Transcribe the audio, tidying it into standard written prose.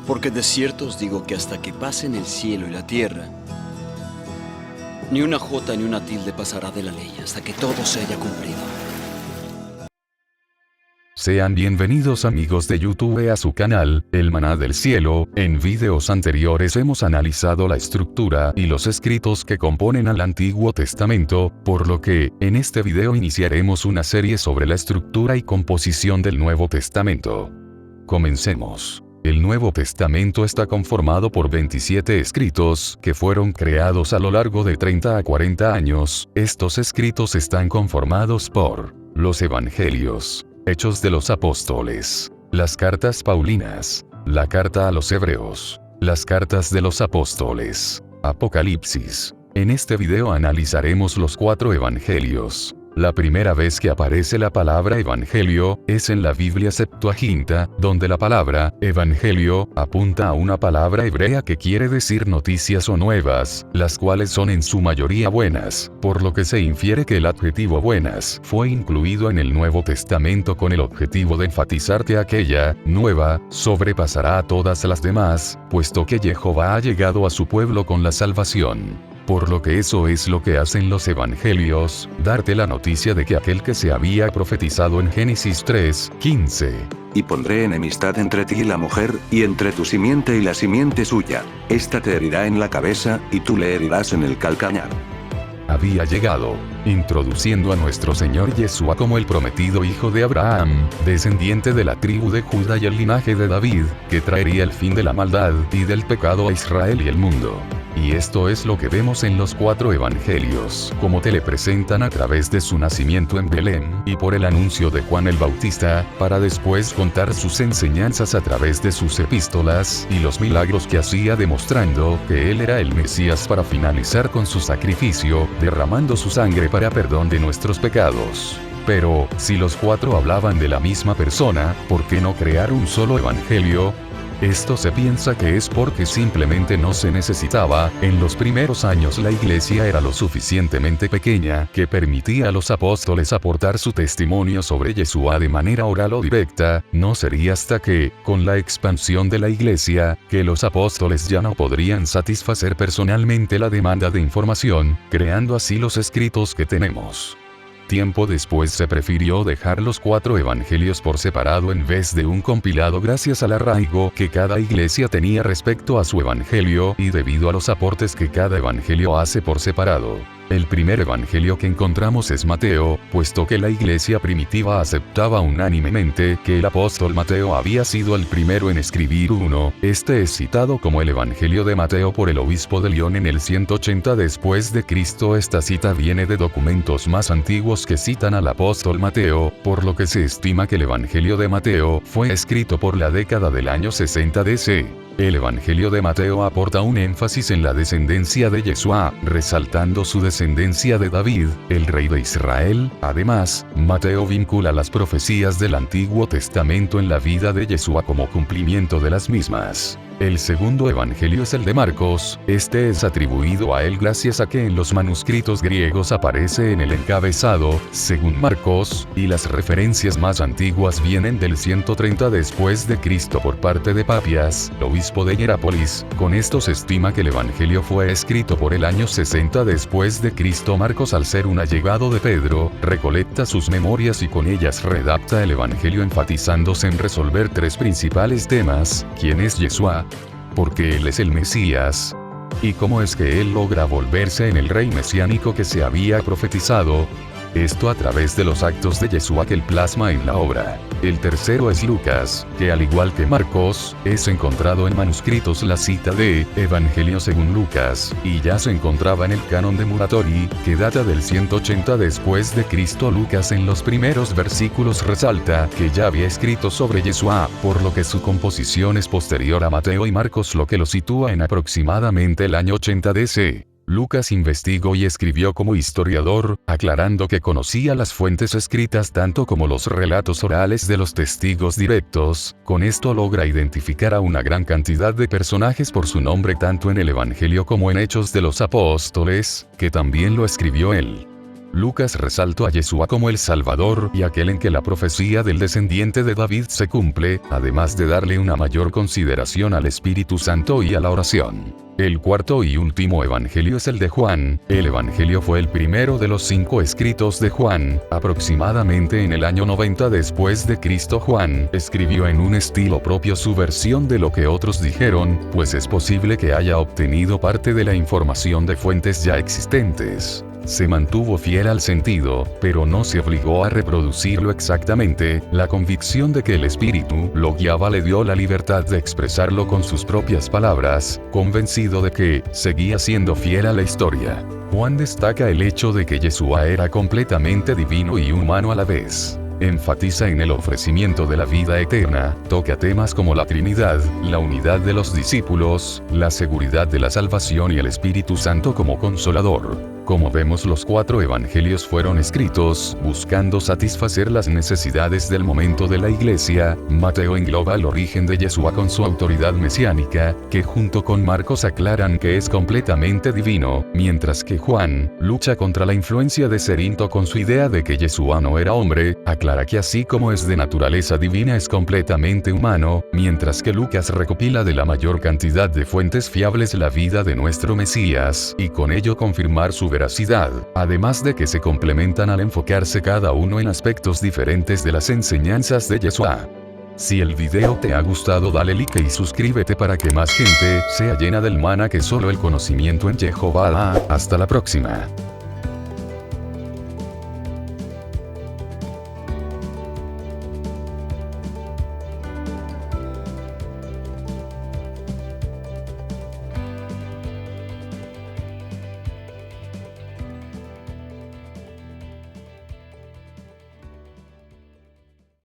Porque de cierto os digo que hasta que pasen el cielo y la tierra, ni una jota ni una tilde pasará de la ley hasta que todo se haya cumplido. Sean bienvenidos amigos de YouTube a su canal, El Maná del Cielo. En videos anteriores hemos analizado la estructura y los escritos que componen al Antiguo Testamento, por lo que, en este video iniciaremos una serie sobre la estructura y composición del Nuevo Testamento. Comencemos. El Nuevo Testamento está conformado por 27 escritos, que fueron creados a lo largo de 30 a 40 años. Estos escritos están conformados por los Evangelios, Hechos de los Apóstoles, las cartas paulinas, la carta a los Hebreos, las cartas de los Apóstoles, Apocalipsis. En este video analizaremos los 4 Evangelios. La primera vez que aparece la palabra evangelio es en la Biblia Septuaginta, donde la palabra evangelio apunta a una palabra hebrea que quiere decir noticias o nuevas, las cuales son en su mayoría buenas, por lo que se infiere que el adjetivo buenas fue incluido en el Nuevo Testamento con el objetivo de enfatizar que aquella nueva sobrepasará a todas las demás, puesto que Jehová ha llegado a su pueblo con la salvación. Por lo que eso es lo que hacen los evangelios, darte la noticia de que aquel que se había profetizado en Génesis 3:15. Y pondré enemistad entre ti y la mujer, y entre tu simiente y la simiente suya. Esta te herirá en la cabeza, y tú le herirás en el calcañar. Había llegado, introduciendo a nuestro Señor Yeshua como el prometido hijo de Abraham, descendiente de la tribu de Judá y el linaje de David, que traería el fin de la maldad y del pecado a Israel y el mundo. Y esto es lo que vemos en los 4 evangelios, como te le presentan a través de su nacimiento en Belén y por el anuncio de Juan el Bautista, para después contar sus enseñanzas a través de sus epístolas y los milagros que hacía demostrando que él era el Mesías para finalizar con su sacrificio, derramando su sangre para perdón de nuestros pecados. Pero, si los 4 hablaban de la misma persona, ¿por qué no crear un solo evangelio? Esto se piensa que es porque simplemente no se necesitaba. En los primeros años la iglesia era lo suficientemente pequeña que permitía a los apóstoles aportar su testimonio sobre Yeshua de manera oral o directa. No sería hasta que, con la expansión de la iglesia, que los apóstoles ya no podrían satisfacer personalmente la demanda de información, creando así los escritos que tenemos. Tiempo después se prefirió dejar los 4 evangelios por separado en vez de un compilado gracias al arraigo que cada iglesia tenía respecto a su evangelio y debido a los aportes que cada evangelio hace por separado. El primer evangelio que encontramos es Mateo, puesto que la iglesia primitiva aceptaba unánimemente que el apóstol Mateo había sido el primero en escribir uno. Este es citado como el Evangelio de Mateo por el obispo de León en el 180 después de Cristo. Esta cita viene de documentos más antiguos que citan al apóstol Mateo, por lo que se estima que el Evangelio de Mateo fue escrito por la década del año 60 DC. El Evangelio de Mateo aporta un énfasis en la descendencia de Yeshua, resaltando su descendencia de David, el rey de Israel. Además, Mateo vincula las profecías del Antiguo Testamento en la vida de Yeshua como cumplimiento de las mismas. El segundo evangelio es el de Marcos. Este es atribuido a él gracias a que en los manuscritos griegos aparece en el encabezado, según Marcos, y las referencias más antiguas vienen del 130 después de Cristo por parte de Papias, obispo de Hierápolis. Con esto se estima que el evangelio fue escrito por el año 60 después de Cristo. Marcos, al ser un allegado de Pedro, recolecta sus memorias y con ellas redacta el evangelio enfatizándose en resolver 3 principales temas: ¿quién es Yeshua?, porque él es el Mesías, y cómo es que él logra volverse en el rey mesiánico que se había profetizado. Esto a través de los actos de Yeshua que él plasma en la obra. El tercero es Lucas, que al igual que Marcos, es encontrado en manuscritos la cita de Evangelio según Lucas, y ya se encontraba en el canon de Muratori, que data del 180 después de Cristo. Lucas en los primeros versículos resalta que ya había escrito sobre Yeshua, por lo que su composición es posterior a Mateo y Marcos, lo que lo sitúa en aproximadamente el año 80 DC. Lucas investigó y escribió como historiador, aclarando que conocía las fuentes escritas tanto como los relatos orales de los testigos directos. Con esto logra identificar a una gran cantidad de personajes por su nombre tanto en el Evangelio como en Hechos de los Apóstoles, que también lo escribió él. Lucas resaltó a Yeshua como el Salvador y aquel en que la profecía del descendiente de David se cumple, además de darle una mayor consideración al Espíritu Santo y a la oración. El cuarto y último evangelio es el de Juan. El evangelio fue el primero de los 5 escritos de Juan. Aproximadamente en el año 90 después de Cristo, Juan escribió en un estilo propio su versión de lo que otros dijeron, pues es posible que haya obtenido parte de la información de fuentes ya existentes. Se mantuvo fiel al sentido, pero no se obligó a reproducirlo exactamente. La convicción de que el Espíritu lo guiaba le dio la libertad de expresarlo con sus propias palabras, convencido de que seguía siendo fiel a la historia. Juan destaca el hecho de que Yeshua era completamente divino y humano a la vez. Enfatiza en el ofrecimiento de la vida eterna, toca temas como la Trinidad, la unidad de los discípulos, la seguridad de la salvación y el Espíritu Santo como consolador. Como vemos, los 4 evangelios fueron escritos buscando satisfacer las necesidades del momento de la iglesia. Mateo engloba el origen de Yeshua con su autoridad mesiánica, que junto con Marcos aclaran que es completamente divino, mientras que Juan lucha contra la influencia de Cerinto con su idea de que Yeshua no era hombre, aclara que así como es de naturaleza divina es completamente humano, mientras que Lucas recopila de la mayor cantidad de fuentes fiables la vida de nuestro Mesías, y con ello confirmar su veracidad, además de que se complementan al enfocarse cada uno en aspectos diferentes de las enseñanzas de Yeshua. Si el video te ha gustado, dale like y suscríbete para que más gente sea llena del maná que solo el conocimiento en Jehová da. Hasta la próxima.